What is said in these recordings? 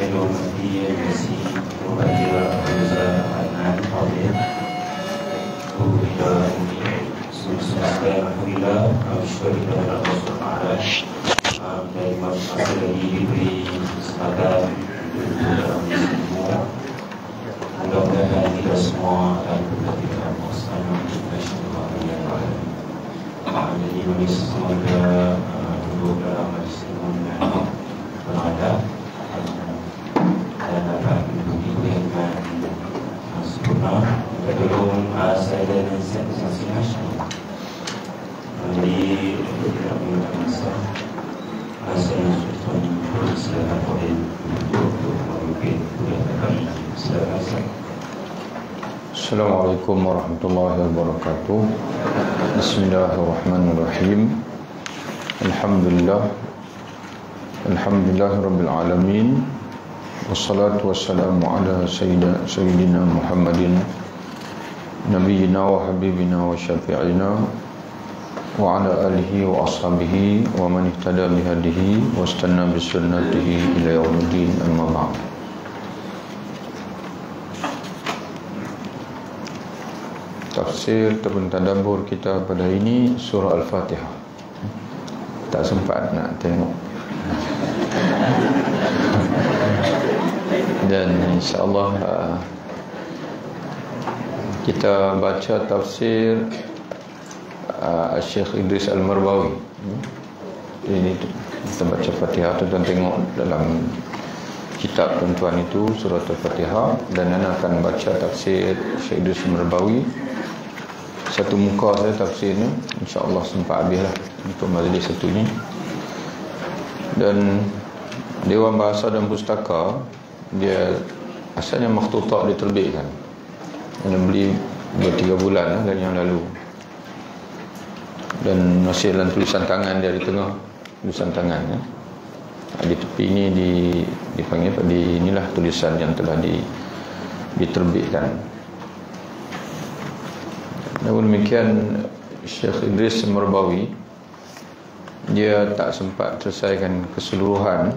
يوم الدين المسيح مبادر Hamza Adnan Hadir Alhamdulillah Alhamdulillah syukur kepada Allah SWT dari masa lagi diberi kesempatan dalam semua. Mudah-mudahan kita semua akan berkata bersama jadi bagi semoga duduk dalam majlis ilmu berada dan dapat menduduki dengan sempurna. Kedua saya dan masing-masing. Jadi tidak menggunakan masa. Saya sudah silakan boleh untuk memimpin kuliah kami. Silakan. Assalamualaikum warahmatullahi wabarakatuh. Bismillahirrahmanirrahim. Alhamdulillah rabbil alamin. Wassalatu wassalamu ala sayyidina Muhammadin nabiyyina wa habibina wa syafi'ina wa ala alihi wa ashabihi wa man ihtada bihadihi wa istanna bisunnatihi ila yaumiddin, amma ba'd. Tafsir ataupun tadabbur kita pada ini surah Al-Fatihah. Tak sempat nak tengok. Dan insya-Allah kita baca tafsir Syekh Idris Al-Marbawi. Ini kita baca Fatihah, tuan tengok dalam kitab tuan-tuan itu surah Al-Fatihah, dan Ana akan baca tafsir Syekh Idris Al-Marbawi. Satu muka saya tafsirnya, insya-Allah sempat habislah untuk majlis satu ini. Dan Dewan Bahasa dan Pustaka dia asalnya makhtutah diterbitkan. Ana beli 2-3 bulan dari yang lalu. Dan masih dalam tulisan tangan dia di tengah tulisan tangan ya. Di tepi ini dipanggil inilah tulisan yang telah diterbitkan. Namun demikian Syekh Idris Al-Marbawi dia tak sempat selesaikan keseluruhan.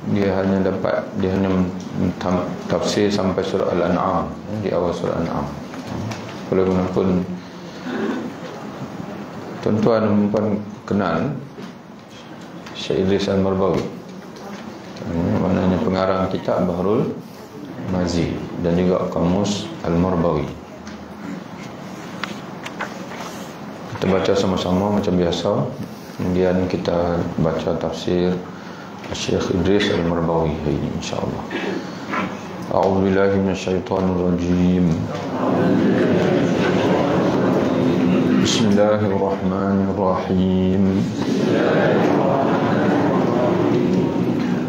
Dia hanya tafsir sampai surah Al-An'am, di awal surah Al-An'am. Walaupun tuan-tuan pun kenal Syekh Idris Al-Marbawi, maknanya pengarang kitab Bahrul Mazi dan juga Kamus Al-Marbawi. Kita baca sama-sama macam biasa. Kemudian kita baca tafsir Syekh Idris Al-Marbawi hari ini insya-Allah. A'udzubillahi minasyaitonirrajim. Bismillahirrahmanirrahim.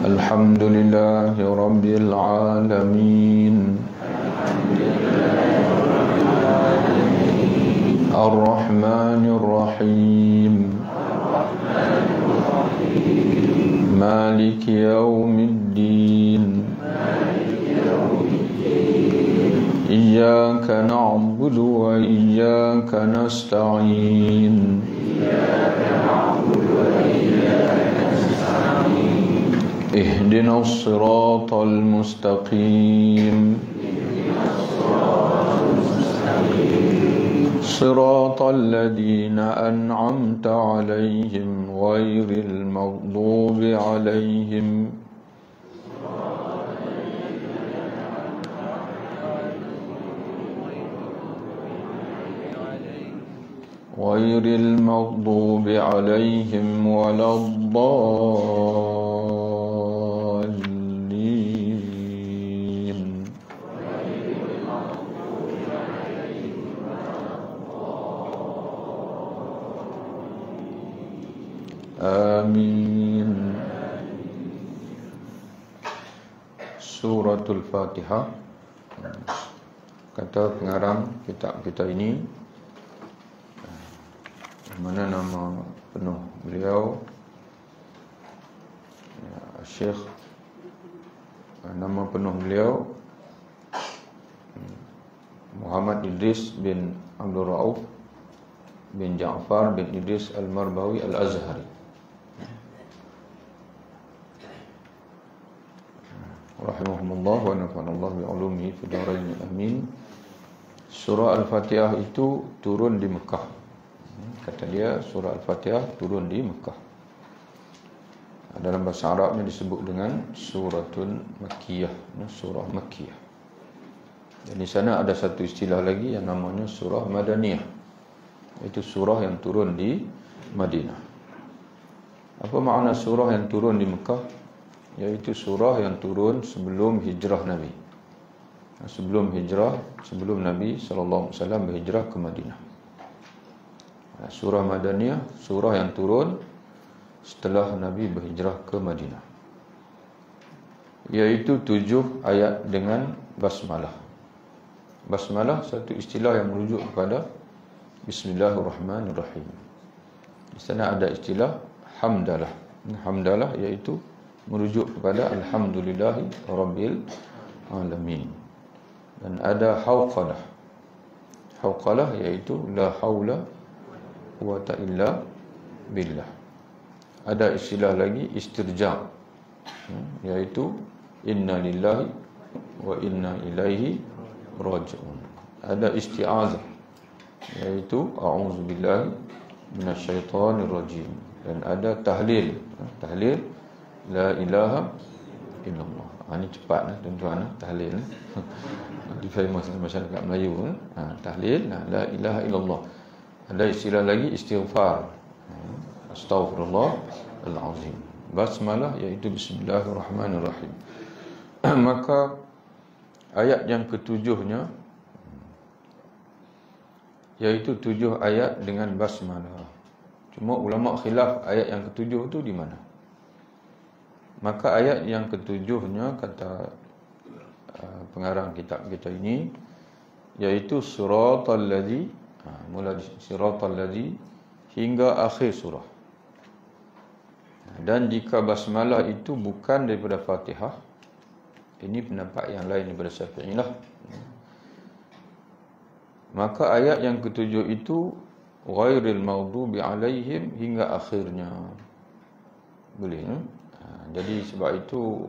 Alhamdulillahi rabbil alamin. Ar-Rahmanir Rahim. Maliki yaumiddin. Iyyaka na'budu wa iyyaka nasta'in. Ihdinas siratal mustaqim. صراط الذين أنعمت عليهم غير المغضوب عليهم ولا الضالين. Amin. Suratul Fatihah. Kata pengarang kitab kita ini, mana nama penuh beliau? Syekh, nama penuh beliau Muhammad Idris bin Abdul Rauf bin Ja'far bin Idris Al-Marbawi Al-Azhari. rahimahumullah wa nafa'anallahu bi'ulumihi fid dharain amin. Surah Al-Fatihah itu turun di Mekah. Kata dia surah Al-Fatihah turun di Mekah. Dalam bahasa Arabnya disebut dengan suratul Makkiyah, surah Makkiyah. Dan di sana ada satu istilah lagi yang namanya surah Madaniyah. Itu surah yang turun di Madinah. Apa makna surah yang turun di Mekah? Yaitu surah yang turun sebelum hijrah Nabi. Sebelum Nabi SAW berhijrah ke Madinah. Surah Madaniyah, surah yang turun setelah Nabi berhijrah ke Madinah. Iaitu 7 ayat dengan basmalah. Basmalah satu istilah yang merujuk kepada Bismillahirrahmanirrahim. Di sana ada istilah hamdalah. Hamdalah iaitu merujuk kepada Alhamdulillahi Rabbil Alamin. Dan ada hauqalah. Hauqalah iaitu la haula quwata illa billah. Ada istilah lagi istirja', iaitu inna lillahi wa inna ilaihi raji'un. Ada isti'azah, iaitu a'udzubillahi minasyaitonir rajim. Dan ada tahlil. Tahlil la ilaha illallah. Ini cepat tuan-tuan, tahlil. Di famous masyarakat Melayu. Tahlil la ilaha illallah. Ada istilah lagi istighfar. Astaghfirullahalazim. Basmalah iaitu bismillahirrahmanirrahim. Maka ayat yang ketujuhnya iaitu 7 ayat dengan basmalah. Cuma ulama khilaf ayat yang ketujuh itu di mana. Maka ayat yang ketujuhnya kata pengarang kitab kita ini iaitu siratal ladzi, mula siratal ladzi hingga akhir surah. Dan jika basmalah itu bukan daripada Fatihah, ini pendapat yang lain daripada Syafi'i lah, maka ayat yang ketujuh itu ghairil maghdubi alaihim hingga akhirnya. Boleh. Jadi sebab itu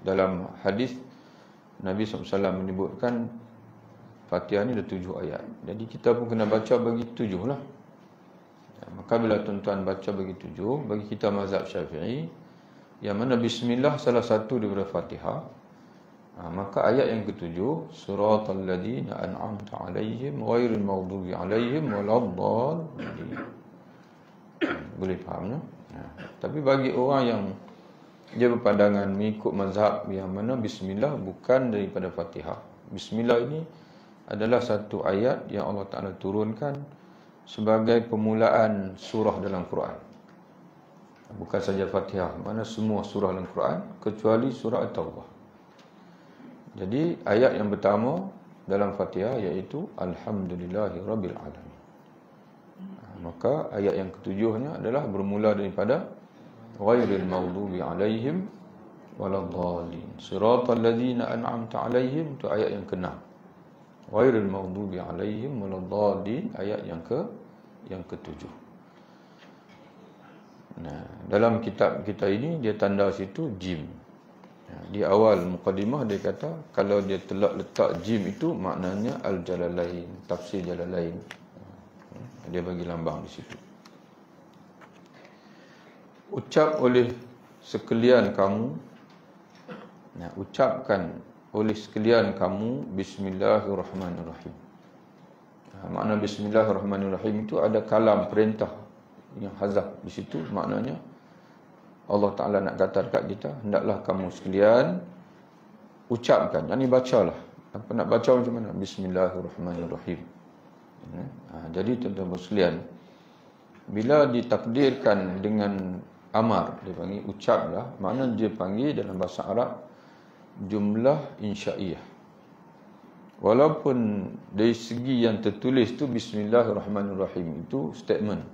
dalam hadis Nabi SAW menyebutkan Fatihah ni ada 7 ayat. Jadi kita pun kena baca bagi 7 lah. Maka bila tuan-tuan baca bagi 7, bagi kita mazhab Syafi'i, yang mana bismillah salah satu daripada Fatihah, maka ayat yang ketujuh suratal ladzina an'amta 'alaihim ghairil maghdubi 'alaihim waladdallin. Boleh faham tak? Tapi bagi orang yang dia berpandangan mengikut mazhab yang mana bismillah bukan daripada Fatihah. Bismillah ini adalah satu ayat yang Allah Ta'ala turunkan sebagai permulaan surah dalam Quran. Bukan saja Fatihah, mana semua surah dalam Quran kecuali surah At-Taubah. Jadi ayat yang pertama dalam Fatihah iaitu Alhamdulillahi Rabbil Alamin. Maka ayat yang ketujuhnya adalah bermula daripada ghairil maghdubi alaihim waladdallin. Siratal ladzina an'amta alaihim, itu ayat yang ke-6. Ghairil maghdubi alaihim waladdallin, ayat yang ke-7. Nah, dalam kitab kita ini dia tanda situ jim. Di awal mukadimah dia kata kalau dia telah letak jim itu maknanya al-jalalain, tafsir jalalain. Dia bagi lambang di situ. Ucap oleh sekalian kamu, ucapkan oleh sekalian kamu bismillahirrahmanirrahim. Makna bismillahirrahmanirrahim itu ada kalam perintah yang hazaf di situ. Maknanya Allah Ta'ala nak kata dekat kita, hendaklah kamu sekalian ucapkan, ini bacalah. Apa nak baca macam mana? Bismillahirrahmanirrahim. Jadi tuan-tuan sekalian, bila ditakdirkan dengan amar, dia panggil ucaplah, makna dia panggil dalam bahasa Arab jumlah insya'iyah. Walaupun dari segi yang tertulis tu bismillahirrahmanirrahim itu statement,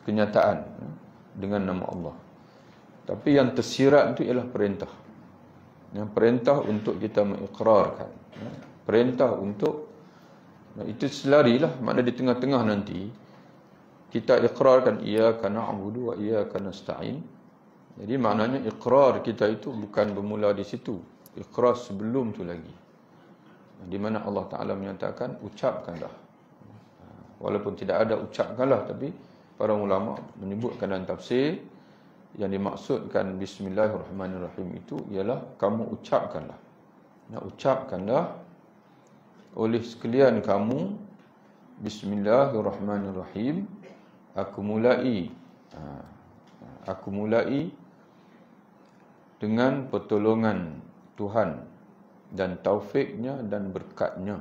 kenyataan dengan nama Allah. Tapi yang tersirat itu ialah perintah. Yang perintah untuk kita mengikrarkan. Perintah untuk, itu selarilah, makna di tengah-tengah nanti kita ikrarkan iyyaka na'budu wa iyyaka nasta'in. Jadi maknanya ikrar kita itu bukan bermula di situ. iqrar sebelum tu lagi, di mana Allah Ta'ala menyatakan ucapkanlah. Walaupun tidak ada ucapkanlah, tapi para ulama menyebutkan dalam tafsir yang dimaksudkan Bismillahirrahmanirrahim itu ialah kamu ucapkanlah. Ucapkanlah oleh sekalian kamu, Bismillahirrahmanirrahim, aku mulai dengan pertolongan Tuhan dan taufiknya dan berkatnya.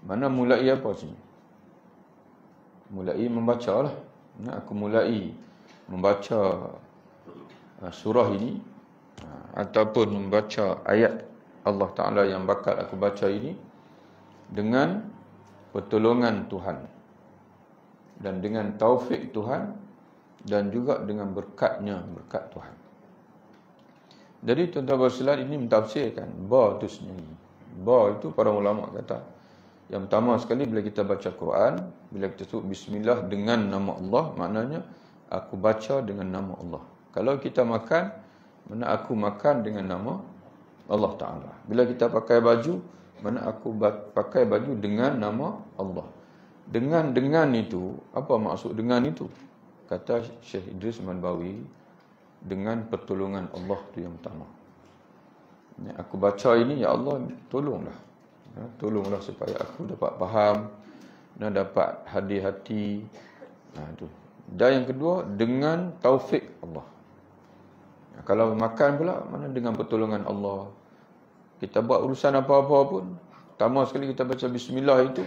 Mana mulai apa sini? Mulai membaca lah. Aku mulai membaca surah ini ataupun membaca ayat Allah Ta'ala yang bakal aku baca ini dengan pertolongan Tuhan dan dengan taufik Tuhan dan juga dengan berkat Tuhan. Jadi tuan-tuan bersilat ini mentafsirkan ba itu sendiri. Ba itu para ulama kata, yang pertama sekali bila kita baca Quran, bila kita sebut bismillah dengan nama Allah, maknanya aku baca dengan nama Allah. Kalau kita makan, mana aku makan dengan nama Allah Ta'ala. Bila kita pakai baju, mana aku pakai baju dengan nama Allah. Dengan itu, apa maksud dengan itu? Kata Syekh Idris Manbawi, dengan pertolongan Allah tu yang pertama. Aku baca ini, ya Allah, tolonglah. Tolonglah supaya aku dapat faham dan dapat hadir hati. Tu. Dan yang kedua, dengan taufik Allah. Kalau makan pula, mana dengan pertolongan Allah. Kita buat urusan apa-apa pun, pertama sekali kita baca bismillah itu,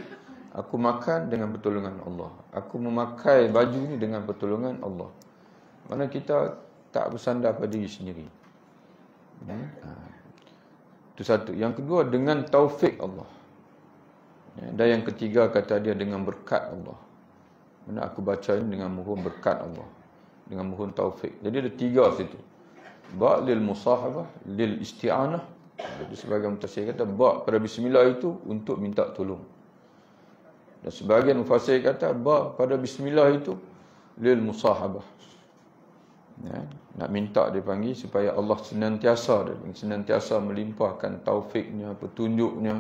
aku makan dengan pertolongan Allah. Aku memakai baju ni dengan pertolongan Allah. Mana kita tak bersandar pada diri sendiri. Itu satu. Yang kedua, dengan taufik Allah. Dan yang ketiga, kata dia dengan berkat Allah. Mana aku baca ini dengan mohon berkat Allah, dengan mohon taufik. Jadi ada tiga situ. Ba' lil musahabah, lil isti'anah. Jadi sebagian mufassir kata ba' pada bismillah itu untuk minta tolong. Dan sebagian mufassir kata ba' pada bismillah itu lil musahabah. Nak minta dia panggil supaya Allah senantiasa melimpahkan taufiknya, petunjuknya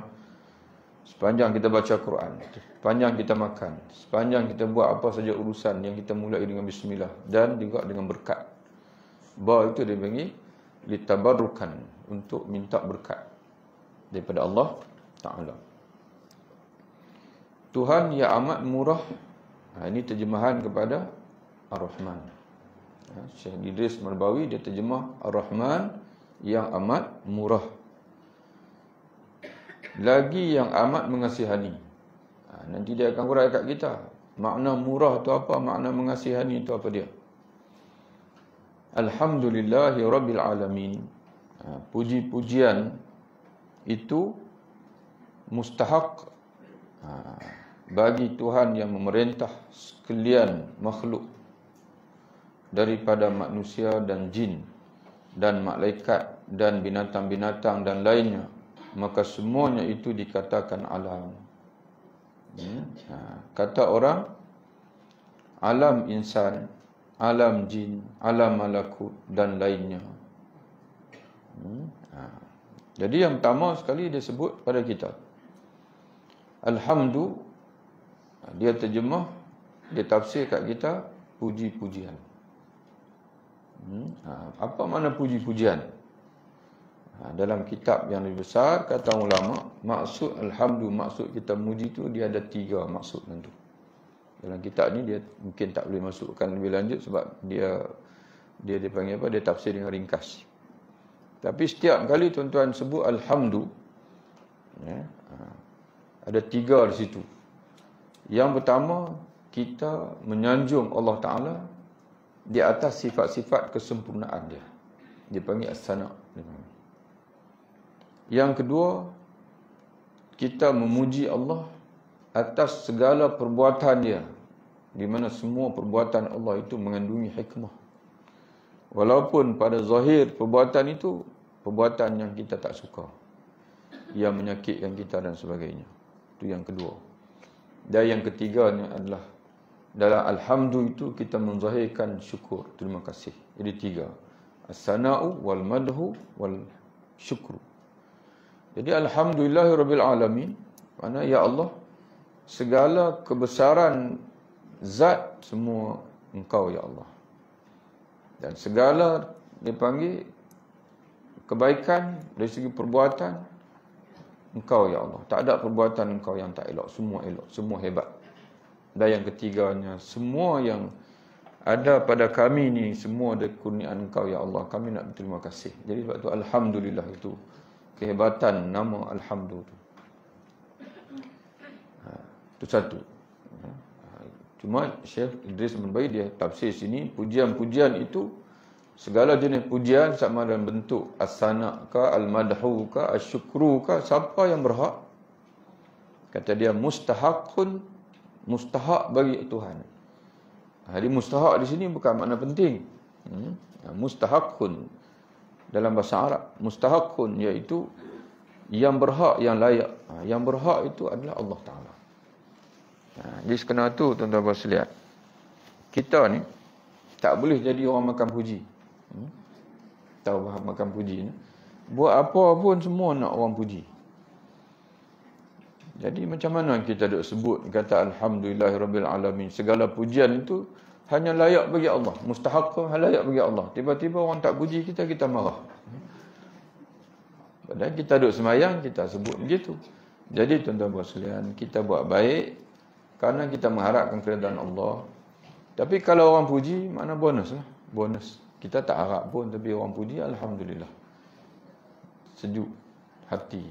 sepanjang kita baca Quran, sepanjang kita makan, sepanjang kita buat apa saja urusan yang kita mulai dengan bismillah dan juga dengan berkat. Ba itu dia panggil litabarrukan, untuk minta berkat daripada Allah Ta'ala. Tuhan yang amat murah. Ini terjemahan kepada Ar-Rahman. Syekh Idris Marbawi dia terjemah Ar-Rahman yang amat murah, lagi yang amat mengasihani. Nanti dia akan huraikan kat kita makna murah tu apa, makna mengasihani tu apa dia. Alhamdulillahi Rabbil Alamin. Puji-pujian itu mustahak bagi Tuhan yang memerintah sekalian makhluk daripada manusia dan jin dan malaikat dan binatang-binatang dan lainnya, maka semuanya itu dikatakan alam. Kata orang alam insan, alam jin, alam malakut dan lainnya. Jadi yang pertama sekali dia sebut pada kita alhamdu, dia terjemah, dia tafsir kat kita puji-pujian. Apa makna puji-pujian? Dalam kitab yang lebih besar, kata ulama, maksud alhamdu, maksud kita muji tu dia ada tiga maksud tentu. Dalam kitab ni dia mungkin tak boleh masukkan lebih lanjut sebab dia dipanggil apa? Dia tafsir dengan ringkas. Tapi setiap kali tuan-tuan sebut alhamdu, ada tiga di situ. Yang pertama, kita menyanjung Allah Ta'ala di atas sifat-sifat kesempurnaan dia. Dia panggil as-sana'. Yang kedua, kita memuji Allah atas segala perbuatan dia, di mana semua perbuatan Allah itu mengandungi hikmah. Walaupun pada zahir perbuatan itu perbuatan yang kita tak suka, yang menyakitkan kita dan sebagainya. Itu yang kedua. Dan yang ketiganya adalah dalam alhamdu itu kita menzahirkan syukur, terima kasih. Jadi tiga. As-sana'u wal madhu wal syukru. Jadi alhamdulillahirabbil alamin, makna ya Allah, segala kebesaran zat semua Engkau ya Allah. Dan segala dipanggil kebaikan dari segi perbuatan Engkau ya Allah. Tak ada perbuatan Engkau yang tak elok, semua hebat. Dan yang ketiganya, semua yang ada pada kami ni semua ada kurniaan Engkau ya Allah. Kami nak berterima kasih. Jadi sebab tu alhamdulillah itu kehebatan nama alhamdulillah. Itu satu. Cuma Syekh Idris Menbayi dia tafsir sini, pujian-pujian itu segala jenis pujian sama dalam bentuk as-sana' ka, al-madhu ka, asyukru ka, siapa yang berhak, kata dia mustahakun, mustahak bagi Tuhan. Jadi mustahak di sini bukan makna penting. Mustahakun dalam bahasa Arab, mustahakun iaitu yang berhak, yang layak. Yang berhak itu adalah Allah Ta'ala. Jadi sekena tu tuan-tuan sekalian, kita ni tak boleh jadi orang makan puji. Tahu makan puji ni, buat apa pun semua nak orang puji. Jadi macam mana kita duk sebut kata alhamdulillahirabbil alamin, segala pujian itu hanya layak bagi Allah, mustahak layak bagi Allah. Tiba-tiba orang tak puji kita, kita marah. Padahal kita duk semayang, kita sebut begitu. Jadi tuan-tuan sekalian, kita buat baik kerana kita mengharapkan keridaan Allah. Tapi kalau orang puji, mana bonus lah. Bonus. Kita tak harap pun, tapi orang puji, alhamdulillah. Sejuk hati,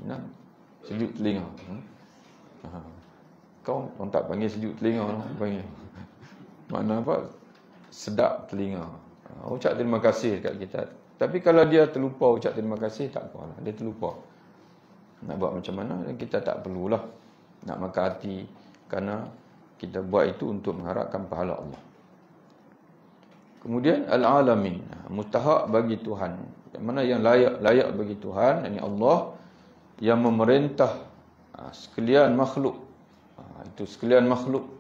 sejuk telinga. Kau orang tak panggil sejuk telinga, panggil. Makna apa? Sedap telinga. Ucap terima kasih dekat kita. Tapi kalau dia terlupa ucap terima kasih, tak apalah. Dia terlupa. Nak buat macam mana? Kita tak perlulah nak makan hati. Kerana kita buat itu untuk mengharapkan pahala Allah. Kemudian al-alamin, mustahak bagi Tuhan. Yang mana yang layak bagi Tuhan, ini Allah yang memerintah sekalian makhluk. Itu sekalian makhluk.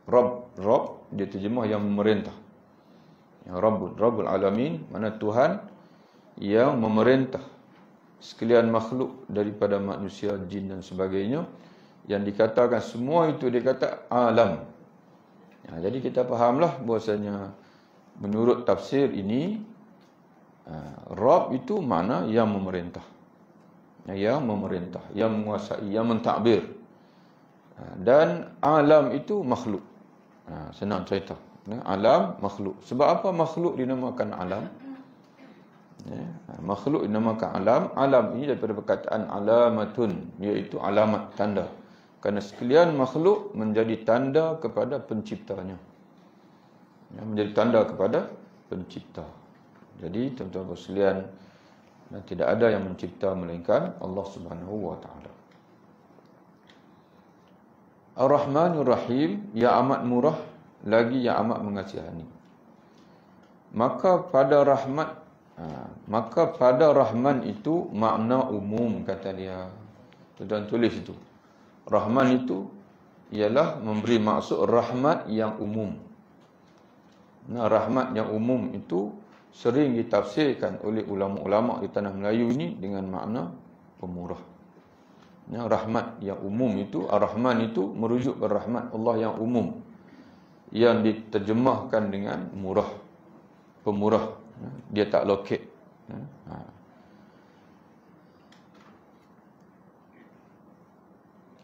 Rabb dia terjemah yang memerintah. Yang Rabbul alamin, mana Tuhan yang memerintah sekalian makhluk daripada manusia, jin dan sebagainya. Yang dikatakan semua itu dia kata alam. Jadi kita fahamlah bahwasanya menurut tafsir ini Rabb itu makna yang memerintah. Yang memerintah, yang menguasai, yang mentadbir. Dan alam itu makhluk. Senang cerita. Alam makhluk. Sebab apa makhluk dinamakan alam? Makhluk dinamakan alam. Alam ini daripada perkataan alamatun, iaitu alamat, tanda. Kerana sekalian makhluk menjadi tanda kepada penciptanya. Menjadi tanda kepada pencipta. Jadi tuan-tuan sekalian, tidak ada yang mencipta melainkan Allah Subhanahu wa taala. Ar-Rahmanur Rahim, yang amat murah lagi yang amat mengasihani. Maka pada Rahman itu makna umum, kata dia. Tuan-tuan tulis itu. Rahman itu ialah memberi maksud rahmat yang umum. Rahmat yang umum itu sering ditafsirkan oleh ulama-ulama di tanah Melayu ini dengan makna pemurah. Rahmat yang umum itu, Ar-Rahman itu merujuk kepada rahmat Allah yang umum, yang diterjemahkan dengan murah, pemurah. Dia tak loket.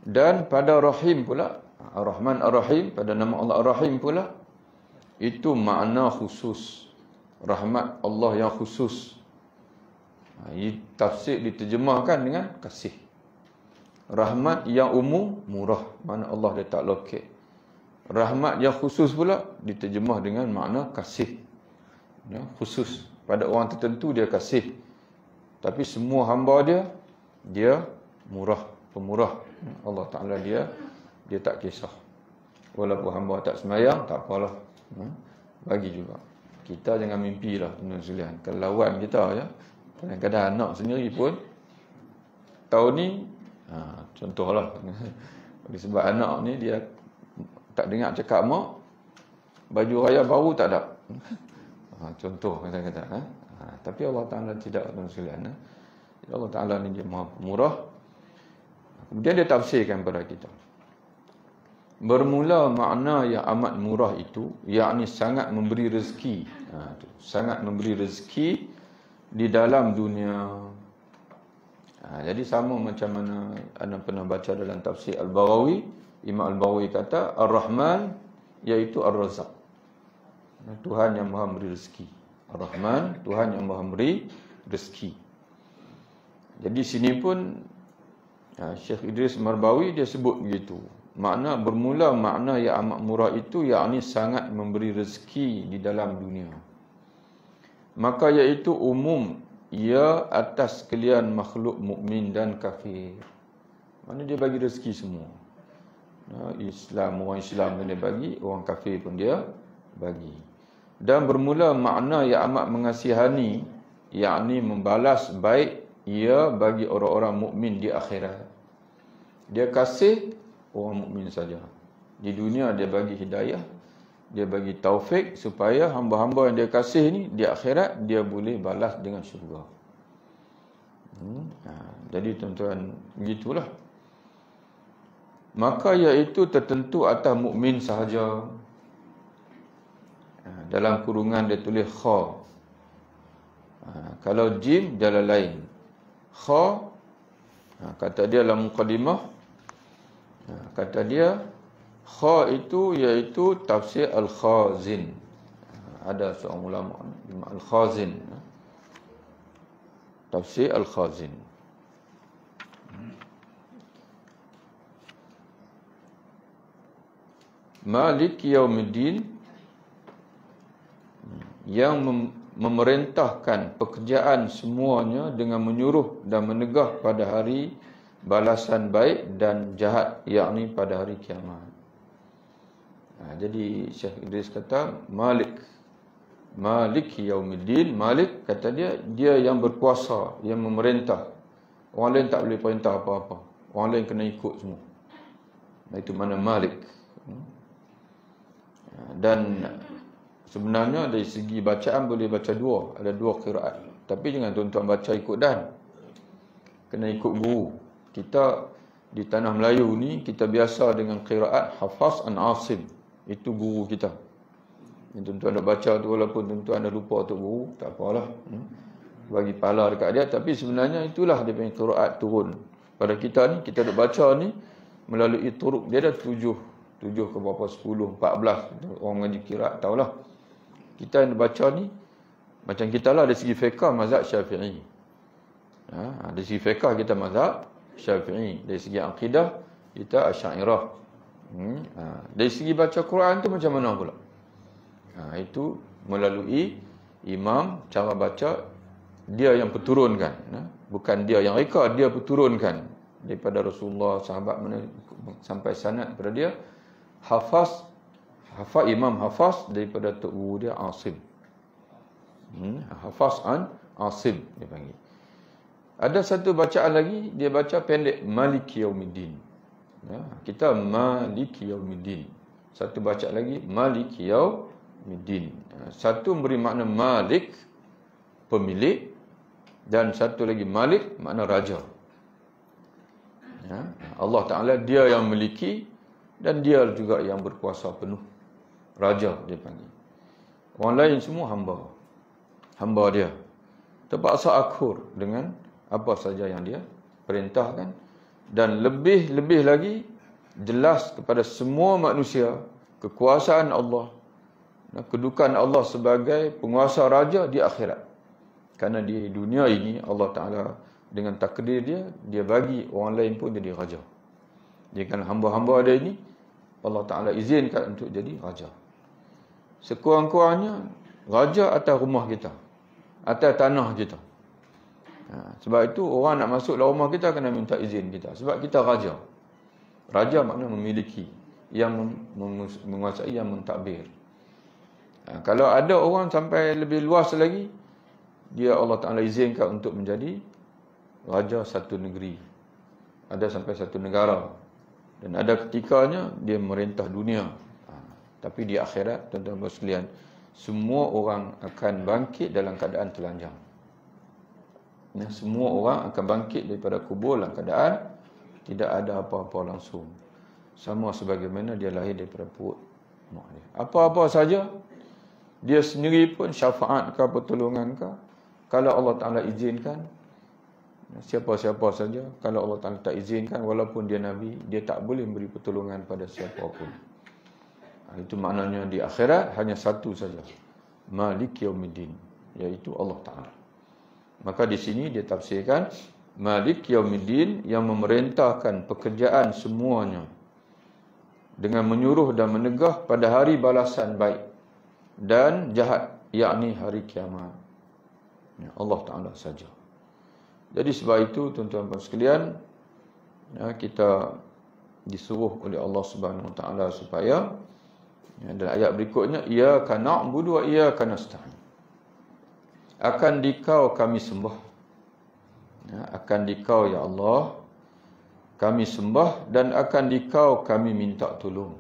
Dan pada Rahim pula, Ar-Rahman Ar-Rahim, pada nama Allah Ar-Rahim pula, itu makna khusus. Rahmat Allah yang khusus. Tafsir diterjemahkan dengan kasih. Rahmat yang umum, murah, mana Allah dia tak loket. Rahmat yang khusus pula diterjemah dengan makna kasih. Khusus. Pada orang tertentu dia kasih. Tapi semua hamba dia murah, pemurah. Allah Ta'ala dia tak kisah. Walaupun hamba tak semayang, tak apalah. Bagi juga. Kita jangan mimpilah tuan-tuan sekalian. Kalau lawan kita ya, kadang-kadang anak sendiri pun tahun ni contohlah. Sebab anak ni dia tak dengar cakap mak, baju raya baru tak ada. Contoh kata-kata. Tapi Allah Ta'ala tidak, tuan-tuan. Allah Ta'ala ni dia Maha Pemurah. Kemudian dia tafsirkan kepada kita. Bermula makna yang amat murah itu, yakni sangat memberi rezeki. Sangat memberi rezeki di dalam dunia. Jadi sama macam mana anda pernah baca dalam tafsir Al-Baghawi. Imam Al-Baghawi kata Ar-Rahman iaitu Ar-Razak, Tuhan yang maha memberi rezeki. Ar-Rahman, Tuhan yang maha memberi rezeki. Jadi sini pun Syekh Idris Marbawi dia sebut begitu. Makna bermula makna yang amat murah itu yakni sangat memberi rezeki di dalam dunia. Maka iaitu umum ia atas sekalian makhluk mukmin dan kafir. Mana dia bagi rezeki semua. Islam, orang Islam pun dia bagi, orang kafir pun dia bagi. Dan bermula makna yang amat mengasihani, yakni membalas baik ia bagi orang-orang mukmin di akhirat. Dia kasih orang mukmin saja. Di dunia dia bagi hidayah, dia bagi taufik supaya hamba-hamba yang dia kasih ni di akhirat dia boleh balas dengan syurga. Jadi tuan-tuan, begitulah. Maka iaitu tertentu atas mukmin sahaja. Dalam kurungan dia tulis kha. Kalau jim jalalain. Kha, kata dia dalam muqaddimah, kata dia kha itu iaitu tafsir Al-Khazin. Ada seorang ulama Al-Khazin, tafsir Al-Khazin. Malik Yaumiddin, yang memerintahkan pekerjaan semuanya dengan menyuruh dan menegah pada hari balasan baik dan jahat, yakni pada hari kiamat. Jadi Syekh Idris kata Malik Yaumiddin. Malik kata dia yang berkuasa, yang memerintah. Orang lain tak boleh perintah apa-apa. Orang lain kena ikut semua. Itu mana Malik. Dan sebenarnya dari segi bacaan boleh baca dua. Ada dua qiraat. Tapi jangan tuan-tuan baca ikut dan. Kena ikut guru. Kita di tanah Melayu ni, kita biasa dengan qiraat Hafaz an Asim. Itu guru kita. Yang tuan-tuan dah baca tu, walaupun tuan-tuan dah lupa tu guru, tak apalah. Bagi pahala dekat dia. Tapi sebenarnya itulah dia punya qiraat turun. Pada kita ni, kita dah baca ni melalui turuk. Dia dah 7 ke berapa, 10, 14. Orang mengaji qiraat tahulah. Kita yang baca ni, macam kita lah dari segi fiqah mazhab Syafi'i. Dari segi fiqah kita mazhab Syafi'i. Dari segi akidah kita Asy'ariyah. Dari segi baca Quran tu macam mana pula? Itu melalui imam, cara baca dia yang peturunkan. Bukan dia yang reka, dia peturunkan daripada Rasulullah, sahabat mana sampai sanad kepada dia. Imam Hafaz daripada tok guru dia Asim. Hafaz an Asim dia panggil. Ada satu bacaan lagi, dia baca pendek Maliki Yaumiddin. Kita Maliki Yaumiddin. Satu bacaan lagi Maliki Yaumiddin. Satu beri makna Malik, pemilik, dan satu lagi Malik makna raja. Allah Ta'ala dia yang memiliki dan dia juga yang berkuasa penuh. Raja dia panggil. Orang lain semua hamba. Hamba dia. Terpaksa akur dengan apa saja yang dia perintahkan. Dan lebih lagi jelas kepada semua manusia kekuasaan Allah, kedudukan Allah sebagai penguasa raja di akhirat. Kerana di dunia ini Allah Ta'ala dengan takdir dia bagi orang lain pun jadi raja. Jika hamba-hamba dia ini Allah Ta'ala izinkan untuk jadi raja. Sekurang-kurangnya raja atas rumah kita, atas tanah kita. Sebab itu orang nak masuk dalam rumah kita kena minta izin kita. Sebab kita raja. Raja makna memiliki, yang menguasai, yang mentadbir. Kalau ada orang sampai lebih luas lagi, dia Allah Ta'ala izinkan untuk menjadi raja satu negeri. Ada sampai satu negara. Dan ada ketikanya dia merintah dunia. Tapi di akhirat, tuan-tuan sekalian, semua orang akan bangkit dalam keadaan telanjang. Semua orang akan bangkit daripada kubur dalam keadaan tidak ada apa-apa langsung. Sama sebagaimana dia lahir daripada perut mak dia. Apa-apa saja, dia sendiri pun syafaat ke pertolongan ke, kalau Allah Ta'ala izinkan, siapa-siapa saja, kalau Allah Ta'ala tak izinkan, walaupun dia Nabi, dia tak boleh beri pertolongan pada siapa pun. Itu maknanya di akhirat hanya satu saja, Malik Yaumiddin, iaitu Allah Ta'ala. Maka di sini dia tafsirkan Malik Yaumiddin, yang memerintahkan pekerjaan semuanya dengan menyuruh dan menegah pada hari balasan baik dan jahat, yakni hari kiamat. Allah Ta'ala saja. Jadi sebab itu tuan-tuan dan sekalian, kita disuruh oleh Allah Subhanahu Wa Ta'ala supaya dalam ayat berikutnya, iyyaka na'budu wa iyyaka nasta'in, akan dikau kami sembah, akan dikau ya Allah kami sembah, dan akan dikau kami minta tolong.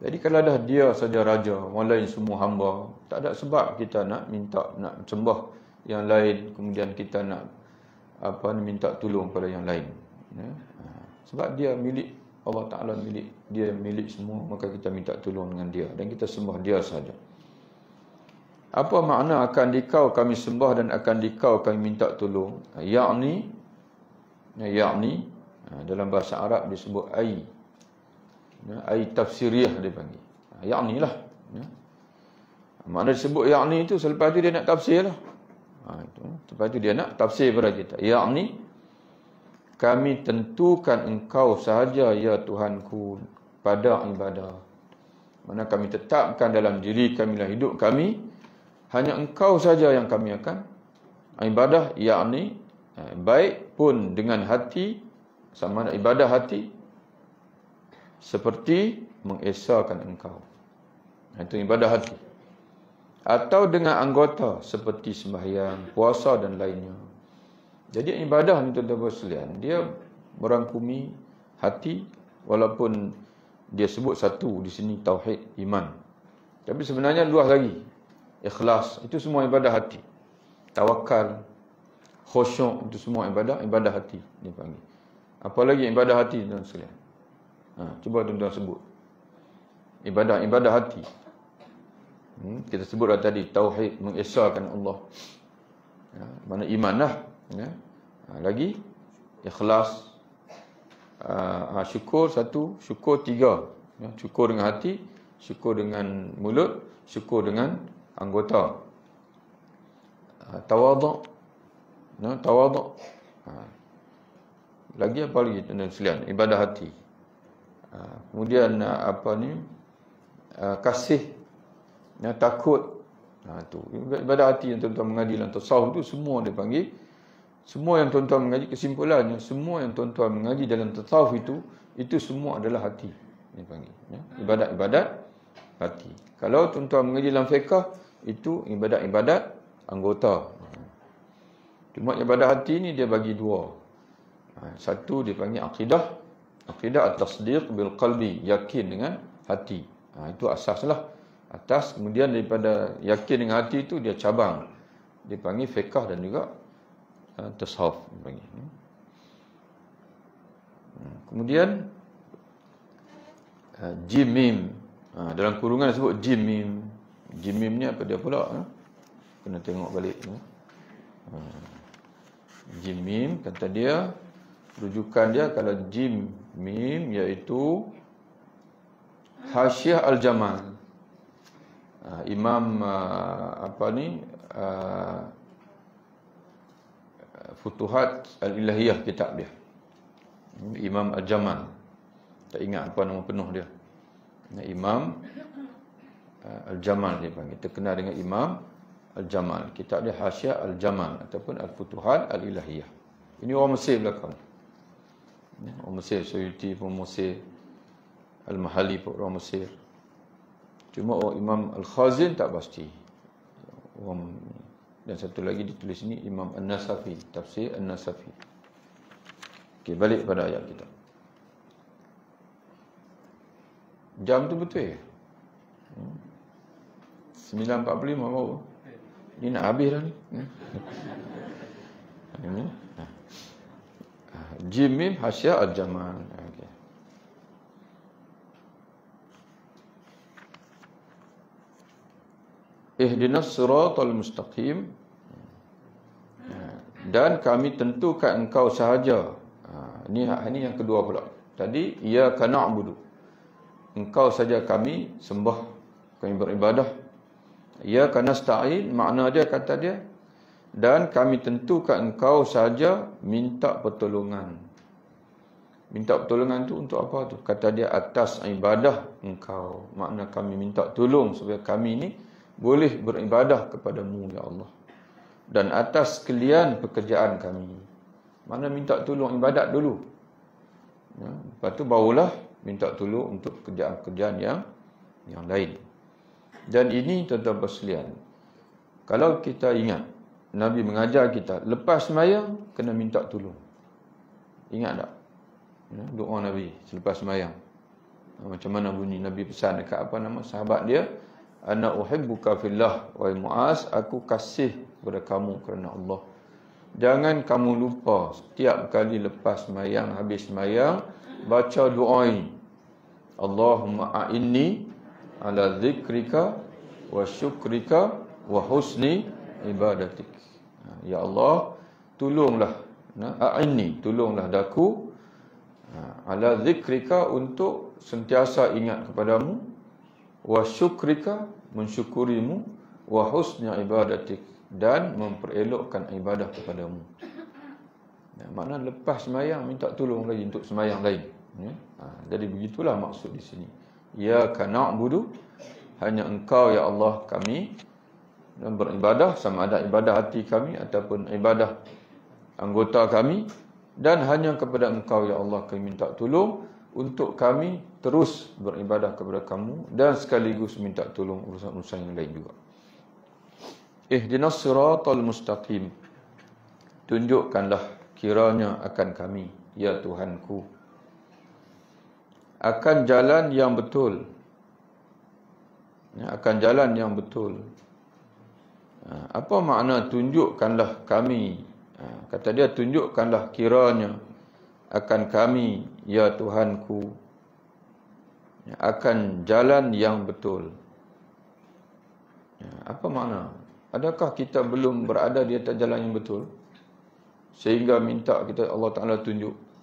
Jadi kalau dah dia saja raja, orang lain semua hamba, tak ada sebab kita nak minta, nak sembah yang lain, kemudian kita nak minta tolong pada yang lain. Sebab dia milik Allah Ta'ala, milik dia, milik semua, maka kita minta tolong dengan dia dan kita sembah dia saja. Apa makna akan dikau kami sembah dan akan dikau kami minta tolong? Yakni dalam bahasa Arab disebut ai tafsiriyah dia panggil. Yakni lah. Makna disebut yakni itu, selepas itu dia nak tafsir lah. Lepas itu dia nak tafsir pada kita. Yakni, kami tentukan engkau sahaja ya Tuhanku pada ibadah. Mana kami tetapkan dalam diri kami dan hidup kami, hanya engkau saja yang kami akan ibadah. Yakni baik pun dengan hati, sama ada ibadah hati, seperti mengesahkan engkau, itu ibadah hati, atau dengan anggota seperti sembahyang, puasa dan lainnya. Jadi ibadah ni tuan-tuan sekalian, dia merangkumi hati, walaupun dia sebut satu di sini tauhid iman, tapi sebenarnya luas lagi. Ikhlas itu semua ibadah hati, tawakal, khusyuk itu semua ibadah hati dia panggil. Apalagi ibadah hati tuan-tuan sekalian? Cuba tuan-tuan sebut ibadah hati. Kita sebut dah tadi tauhid, mengesahkan Allah. Mana iman lah. Lagi ikhlas, syukur satu, syukur tiga. Syukur dengan hati, syukur dengan mulut, syukur dengan anggota. Tawaduk. Lagi apa lagi tuan-tuan sekalian? Ibadah hati. Kemudian kasih, takut. Tu ibadah hati yang tuan-tuan mengaji dalam tasawuf tu semua dia panggil. Semua yang tuan-tuan mengaji, kesimpulannya semua yang tuan-tuan mengaji dalam tasawuf itu semua adalah hati dia panggil. Ibadat-ibadat hati. Kalau tuan-tuan mengaji dalam fiqh, itu ibadat-ibadat anggota. Cuma ibadah hati ni dia bagi dua. Satu dia panggil akidah at-tasdiq bil qalbi, yakin dengan hati. Itu asaslah. Atas, kemudian daripada yakin dengan hati itu dia cabang. Dia panggil fiqh dan juga tasawuf dia panggil. Kemudian jim mim. Dalam kurungan disebut jim mim. Jim mim ni apa dia pula? Kena tengok balik. Jim mim, kata dia, rujukan dia kalau jim mim iaitu Hasyiah Al-Jamal. Imam Futuhat Al-Ilahiyah kitab dia. Imam Al-Jamal. Tak ingat apa nama penuh dia. Imam Al-Jamal dia panggil. Terkenal dengan Imam Al-Jamal. Kitab dia Hasyiah Al-Jamal ataupun Al-Futuhat Al-Ilahiyah. Ini orang Mesir belakang. Orang Mesir, Suyuti pun Mesir, Al-Mahali pun orang Mesir. Cuma Imam Al-Khazin tak pasti. Dan satu lagi ditulis ini Imam An-Nasafi, tafsir An-Nasafi. Okey, balik pada ayat kita. Jam tu betul ya? 9.45 baru. Ni nak habis dah ni. Ini. Jim mim hasya al-jamal. Okey. Ihdinas siratal mustaqim. Dan kami tentukan engkau sahaja. Ini yang kedua pula. Tadi iyyaka na'budu. Engkau saja kami sembah, kami beribadah. Iyyaka nasta'in, makna dia kata dia, dan kami tentukan engkau saja minta pertolongan. Minta pertolongan tu untuk apa tu? Kata dia atas ibadah engkau. Makna kami minta tolong supaya kami ni boleh beribadah kepadamu ya Allah. Dan atas sekalian pekerjaan kami. Mana minta tolong ibadat dulu. Ya, lepas tu barulah minta tolong untuk pekerjaan-pekerjaan yang lain. Dan ini tuan-tuan sekalian, kalau kita ingat Nabi mengajar kita lepas sembahyang kena minta tolong. Ingat tak? Ya, doa Nabi selepas sembahyang. Macam mana bunyi Nabi pesan dekat apa nama sahabat dia? Ana uhibbuka fillah wa Muaz, aku kasih kepada kamu kerana Allah. Jangan kamu lupa setiap kali lepas sembahyang, habis sembahyang, baca doa ini. Allahumma a'inni ala dzikrika wa syukrika wa husni ibadatik. Ya Allah, tolonglah, a'inni, tolonglah daku ala dzikrika, untuk sentiasa ingat kepadamu, wa syukrika, mensyukurimu, wa husni ibadatik, dan memperelokkan ibadah kepadamu. Makna lepas sembahyang minta tolong lagi untuk sembahyang lain. Jadi begitulah maksud di sini. Iyyaka na'budu, hanya engkau ya Allah kami dan beribadah, sama ada ibadah hati kami ataupun ibadah anggota kami, dan hanya kepada engkau ya Allah kami minta tolong untuk kami terus beribadah kepada kamu, dan sekaligus minta tolong urusan-urusan yang lain juga. Ihdinas siratal mustaqim, tunjukkanlah kiranya akan kami ya Tuhanku akan jalan yang betul. Akan jalan yang betul. Apa makna tunjukkanlah kami? Kata dia, tunjukkanlah kiranya akan kami ya Tuhanku akan jalan yang betul. Apa makna? Adakah kita belum berada di atas jalan yang betul sehingga minta kita Allah Ta'ala tunjuk?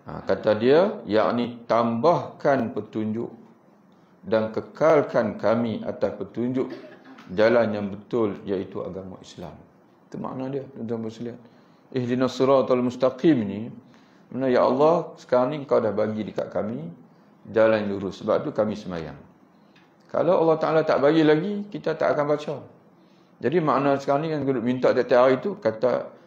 Kata dia, yakni tambahkan petunjuk dan kekalkan kami atas petunjuk jalan yang betul, iaitu agama Islam. Itu makna dia, tuan-tuan sekalian. Ihdinas siratal mustaqim ni, mana ya Allah, sekarang ni kau dah bagi dekat kami jalan lurus. Sebab tu kami sembahyang. Kalau Allah Ta'ala tak bagi lagi, kita tak akan baca. Jadi makna sekarang ni yang duduk minta tiap-tiap hari tu, kata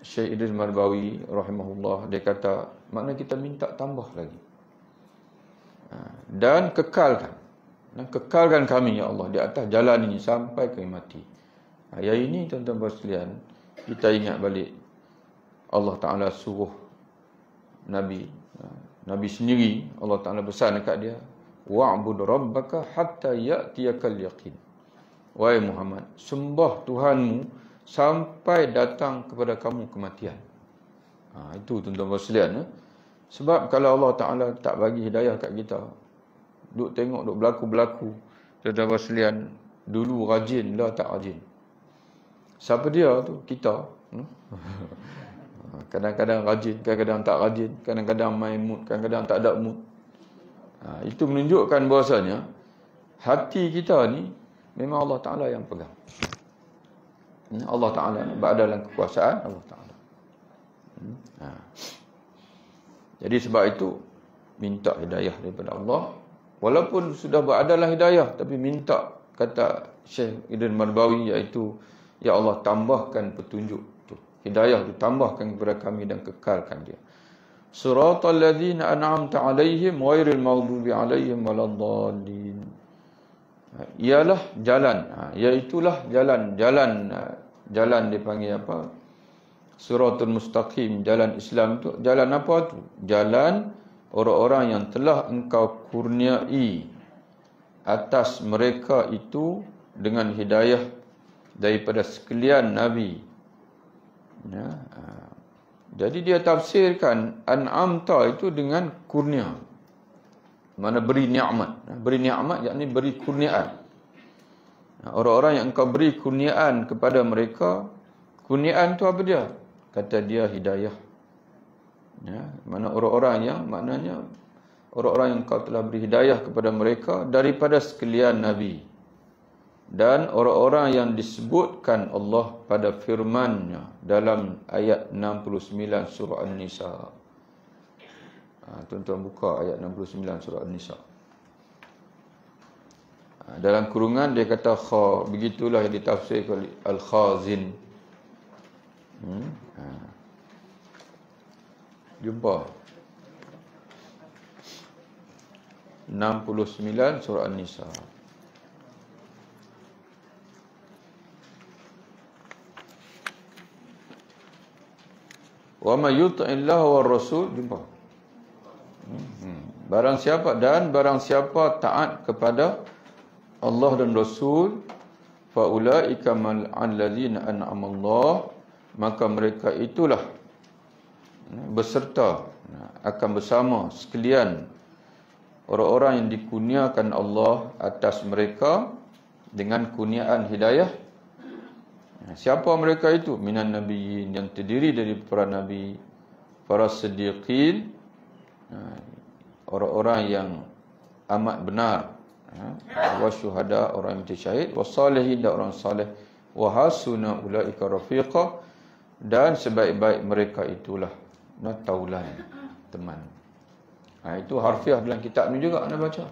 Syekh Idris Marbawi rahimahullah, dia kata makna kita minta tambah lagi. Dan kekalkan kami ya Allah di atas jalan ini sampai kami mati. Yang ini tuan-tuan sekalian, kita ingat balik Allah Ta'ala suruh Nabi sendiri, Allah Ta'ala pesan dekat dia, wa'bud rabbaka hatta ya'tiyakal yaqin. Wahai Muhammad, sembah Tuhanmu sampai datang kepada kamu kematian. Itu tuan-tuan sekalian. Sebab kalau Allah Ta'ala tak bagi hidayah kat kita, duk tengok, duk berlaku-berlaku, tuan-tuan sekalian, dulu rajin lah tak rajin. Siapa dia tu? Kita. Kadang-kadang rajin, kadang-kadang tak rajin, kadang-kadang main mood, kadang-kadang tak ada mood. Itu menunjukkan bahasanya hati kita ni memang Allah Ta'ala yang pegang. Allah Ta'ala berada dalam kekuasaan Allah Ta'ala. Jadi sebab itu minta hidayah daripada Allah. Walaupun sudah beradalah hidayah, tapi minta, kata Syekh Idris Marbawi, iaitu ya Allah tambahkan petunjuk tu. Hidayah tu tambahkan kepada kami dan kekalkan dia. Siratal ladzina an'amta 'alaihim ghairil maghdubi 'alaihim waladdallin. Ialah jalan, iaitulah jalan dipanggil apa? Siratul mustaqim, jalan Islam tu. Jalan apa tu? Jalan orang-orang yang telah engkau kurniai atas mereka itu dengan hidayah daripada sekalian Nabi. Ya, jadi dia tafsirkan an'amta itu dengan kurnia. Mana beri nikmat. Beri nikmat yakni beri kurniaan. Orang-orang yang engkau beri kurniaan kepada mereka, kurniaan tu apa dia? Kata dia hidayah. Ya, mana orang-orang yang maknanya orang-orang yang engkau telah beri hidayah kepada mereka daripada sekalian Nabi. Dan orang-orang yang disebutkan Allah pada firman-Nya dalam ayat 69 surah An-Nisa. Tuan-tuan buka ayat 69 surah An-Nisa. Dalam kurungan dia kata kha, begitulah yang ditafsirkan Al-Khazin. Jumpa 69 surah An-Nisa. Wa may yuti'illahu war rasul, jumpa. Barang siapa taat kepada Allah dan Rasul, fa ulaika mal allazina an'ama Allah, maka mereka itulah beserta akan bersama sekalian orang-orang yang dikurniakan Allah atas mereka dengan kurniaan hidayah. Siapa mereka itu? Minan nabiyyin, yang terdiri dari para nabi, para siddiqin, orang-orang yang amat benar, wa syuhada, orang yang mati syahid, wa salihin, dan orang saleh, wa hasuna ulaika rafiqa, dan sebaik-baik mereka itulah taulan, teman. Itu harfiah dalam kitab ni juga anda baca.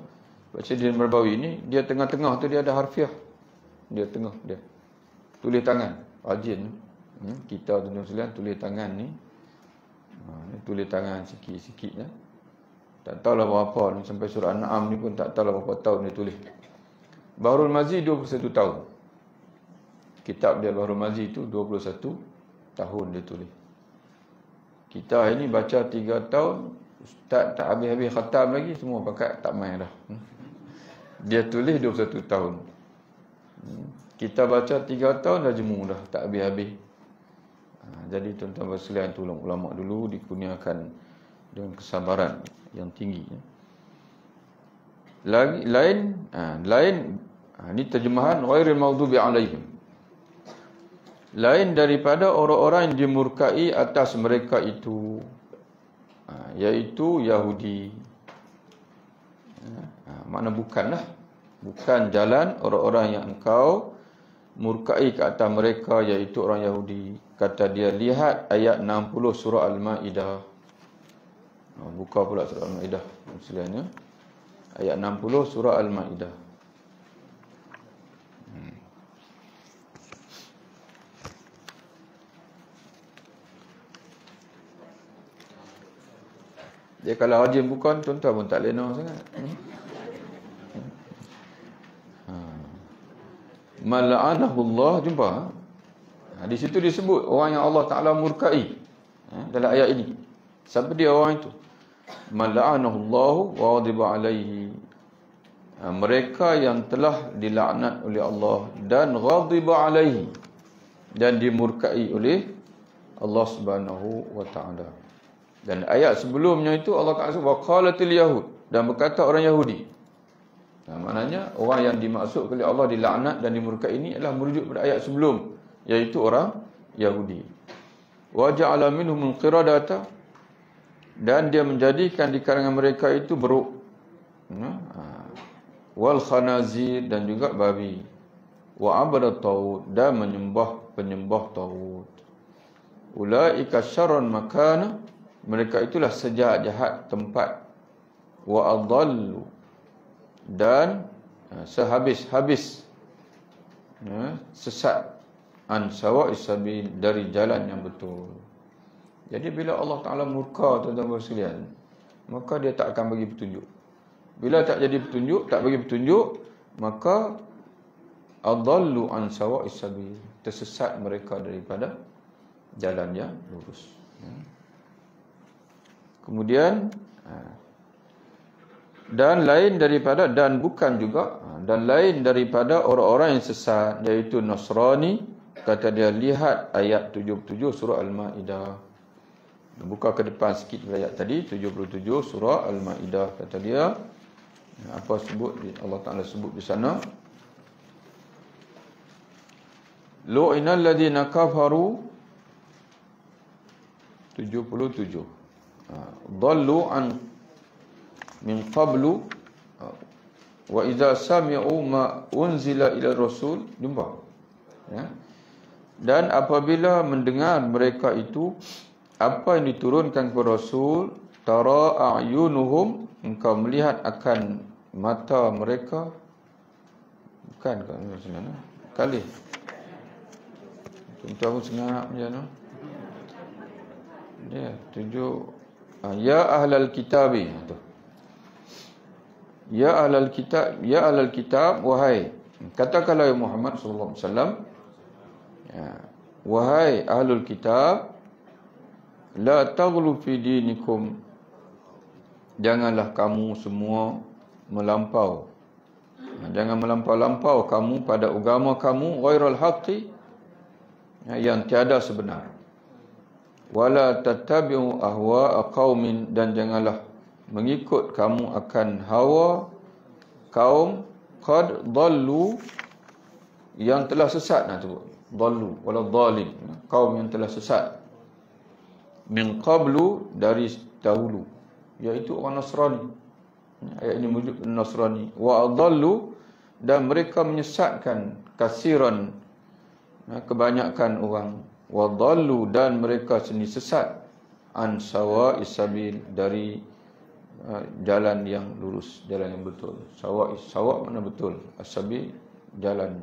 Baca di Marbawi ni, dia tengah-tengah tu dia ada harfiah. Dia tengah dia. Tulis tangan, rajin. Kita tuan-tuan sekalian tulis tangan ni. Tulis tangan sikit-sikit ya. Tak tahulah berapa ni, sampai surah An-Na'am ni pun tak tahulah berapa tahun dia tulis. Bahrul Mazi 21 tahun. Kitab dia Bahrul Mazi itu 21 tahun dia tulis. Kita ini baca 3 tahun, ustaz tak habis-habis khatam lagi, semua pakat tak main dah. Dia tulis 21 tahun. Kita baca 3 tahun dah jemu dah, tak habis-habis. Jadi tuan-tuan sekalian, tolong ulama dulu dikurniakan dengan kesabaran yang tinggi. Lain ini terjemahan ghairil maghdubi alaihim. Lain daripada orang-orang yang dimurkai atas mereka itu, iaitu Yahudi. Makna bukan jalan orang-orang yang engkau murkai ke atas mereka, iaitu orang Yahudi. Kata dia, lihat ayat 60 surah Al-Ma'idah. Buka pula surah Al-Ma'idah maksudnya. Ayat 60 surah Al-Ma'idah. Dia kalau rajin bukan, tuan-tuan pun tak lena sangat. Mal'anahullah, jumpa. Di situ disebut orang yang Allah Ta'ala murkai dalam ayat ini. Siapa dia orang itu? Mal'anahullahu wa ghadiba alaihi. Mereka yang telah dilaknat oleh Allah dan ghadiba alaihi, dan dimurkai oleh Allah Subhanahu wa Ta'ala. Dan ayat sebelumnya itu Allah Ta'ala sebut waqalatil yahud, dan berkata orang Yahudi. Maknanya orang yang dimaksud oleh Allah dilaknat dan dimurkai ini adalah merujuk pada ayat sebelum, iaitu orang Yahudi. Wa ja'ala minhumul qiradata, dan dia menjadikan di kalangan mereka itu beruk, wal khanazir, dan juga babi, wa abadat taud, dan penyembah taud. Ulaika syarrun makana, mereka itulah sejahat tempat, wa adallu, dan sehabis-habis sesat, an sawa'is sabil, dari jalan yang betul. Jadi bila Allah Ta'ala murka, tuan-tuan sekalian, maka dia tak akan bagi petunjuk. Bila tak jadi petunjuk, tak bagi petunjuk, maka adallu an sawa'is sabil, tersesat mereka daripada jalan yang lurus. Kemudian Dan lain daripada, dan bukan juga, dan lain daripada orang-orang yang sesat, iaitu Nasrani. Kata dia, lihat ayat 77 surah Al-Ma'idah. Buka ke depan sikit ayat tadi, 77 surah Al-Ma'idah. Kata dia, apa sebut Allah Ta'ala sebut di sana? Lu'inal ladhina kafaru 77. Dhallu an min qablu wa idza sami'u ma unzila ila rasul. Jumpa. Ya. Dan apabila mendengar mereka itu apa yang diturunkan kepada Rasul, tara a'yunuhum, engkau melihat akan mata mereka. Bukan kan sebenarnya. Kali. Tentu aku sengaja macam mana? Dia tunjuk ya ahlal kitabi tu. Ya ahlal kitab, ya ahlal kitab, wahai, katakanlah ya Muhammad sallallahu alaihi wasallam, ya, wahai ahlul kitab, la taghlu fi dinikum, janganlah kamu semua melampau, jangan melampau-lampau kamu pada agama kamu, ghairal haqqi, yang tiada sebenar. Wala tattabi'u ahwa'a qaumin, dan janganlah mengikut kamu akan hawa kaum qad dhallu, yang telah sesat. Nah tu dhallu wala dhalin, kaum yang telah sesat, min qablu, dari dahulu, iaitu orang Nasrani. Ayat ini merujuk Nasrani. Wa adallu, dan mereka menyesatkan kasiran, kebanyakan orang. Wa dhallu, dan mereka sendiri sesat, an sawa'is sabil, dari jalan yang lurus, jalan yang betul. Sawa' mana betul, as-sabil jalan.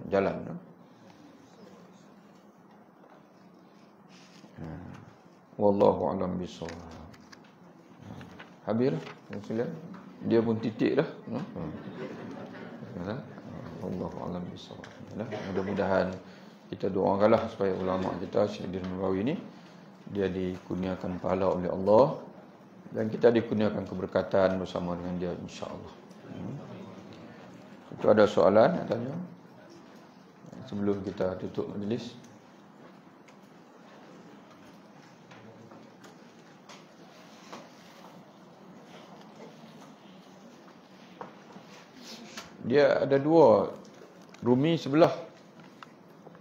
Wallahu a'lam bishawab. Habis dah. Dia pun titik dah. Wallahu a'lam bishawab. Mudah-mudahan kita doakanlah supaya ulama kita Syekh Nawawi ni dia dikurniakan pahala oleh Allah, dan kita dikurniakan keberkatan bersama dengan dia, insya-Allah. Itu ada soalan nak tanya sebelum kita tutup majlis? Dia ada dua Rumi sebelah,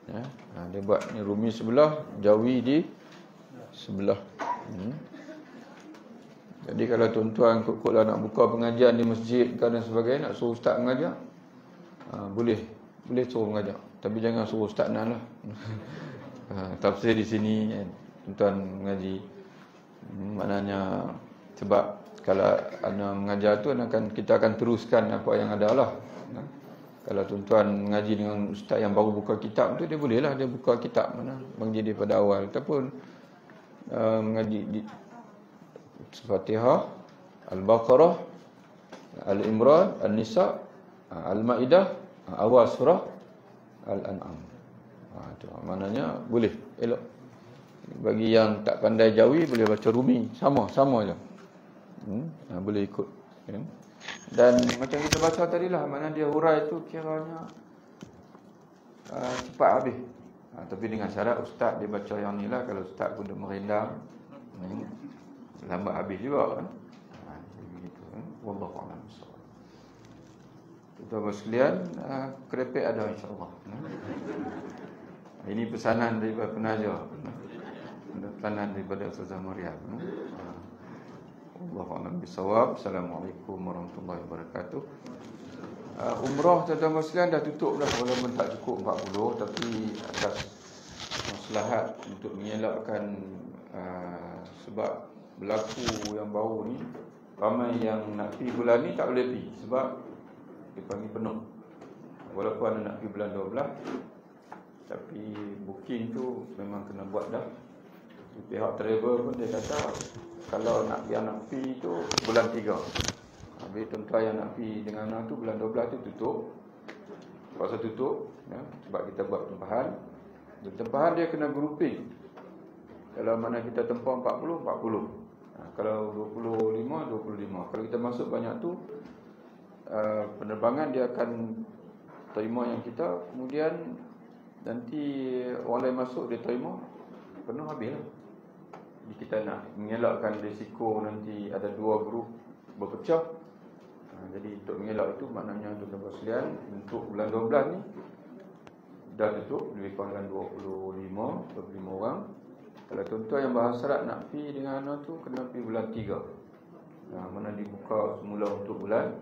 ya. Dia buat ni Rumi sebelah, Jawi di sebelah. Jadi kalau tuan-tuan kok-koklah nak buka pengajian di masjid dan sebagainya, nak suruh ustaz mengajar, boleh suruh mengajar, tapi jangan suruh ustaz nak lah. Tafsir di sini tuan-tuan mengaji, maknanya sebab kalau anda mengajar tu kita akan teruskan apa yang ada lah. Kalau tuan-tuan mengaji dengan ustaz yang baru buka kitab tu, dia bolehlah dia buka kitab mana mengaji daripada awal, ataupun mengaji di Al-Fatihah, Al-Baqarah, Al-Imran, An-Nisa, Al-Maidah, awal surah Al-An'am. Itu maknanya boleh, elok. Bagi yang tak pandai Jawi boleh baca Rumi, sama je. Boleh ikut, ya. Dan macam kita baca tadilah, maknanya dia hurai tu kiranya cepat habis. Tapi dengan syarat ustaz dia baca yang ni lah. Kalau ustaz pun dah merendam, lambat habis juga, kan. Begitu, kan. Wallahu a'lam bishawab. Tuan-tuan sekalian, kerepek ada insya-Allah. Ini pesanan daripada penaja, pesanan daripada Ustazah Maryam. Wallahu a'lam bishawab. Assalamualaikum warahmatullahi wabarakatuh. Umrah tuan-tuan sekalian dah tutup dah, walaupun tak cukup 40, tapi atas maslahat untuk mengelakkan sebab berlaku yang baru ni, ramai yang nak pergi bulan ni tak boleh pergi sebab dia panggil penuh. Walaupun ada nak pergi bulan 12, tapi booking tu memang kena buat dah. Pihak travel pun dia kata kalau nak pergi tu bulan 3. Habis tuan-tuan yang nak pergi dengan anak tu bulan 12 tu tutup. Pasal tutup, ya, sebab kita buat tempahan. Tempahan dia kena grouping. Kalau mana kita tempah 40. Kalau 25. Kalau kita masuk banyak tu, penerbangan dia akan terima yang kita, kemudian nanti orang lain masuk dia terima, penuh habis lah. Jadi kita nak mengelakkan risiko nanti ada dua grup berpecah. Jadi untuk mengelak itu maknanya tuan-tuan sekalian, untuk bulan 12 ni dah tutup lebih kurang dengan 25 orang. Kalau tuan-tuan yang berhasrat nak pergi dengan anak tu, kena pergi bulan 3. Mana dibuka semula untuk bulan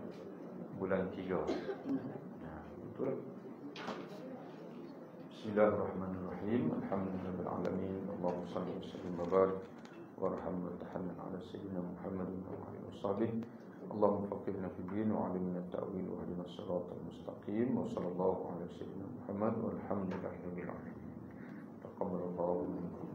3. Itulah. Bismillahirrahmanirrahim. Alhamdulillahirabbil alamin. Allahumma shalli wa sallim wa barik wa rahmatan wa tahannan ala sayyidina Muhammadin wa alihi washabihi. Allahumma faqihna fid din wa 'allimna at-ta'wil wa hdina as-siratal mustaqim. Wa sallallahu ala sayyidina Muhammad walhamdulillahirabbil alamin. Taqabbalallahu minkum.